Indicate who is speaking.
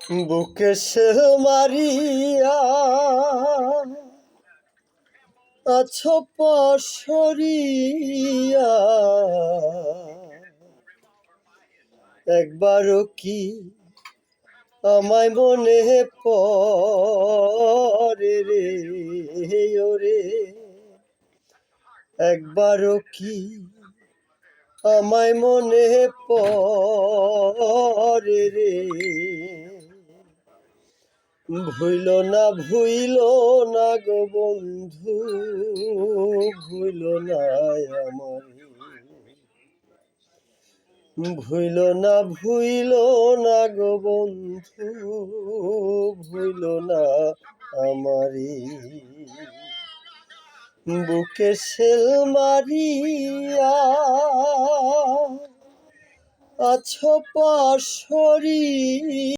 Speaker 1: বুকে সেল মারিয়া আছো পসরিয়া, একবারও কি আমায় মনে পড়ে রে ওরে, একবারও কি আমায় মনে পড়ে রে। ভুইল না গো বন্ধু, ভুইল না আমারে, ভুইল না গো বন্ধু, ভুইল না আমারে। বুকে সেল মারিয়া আছো পাশরি।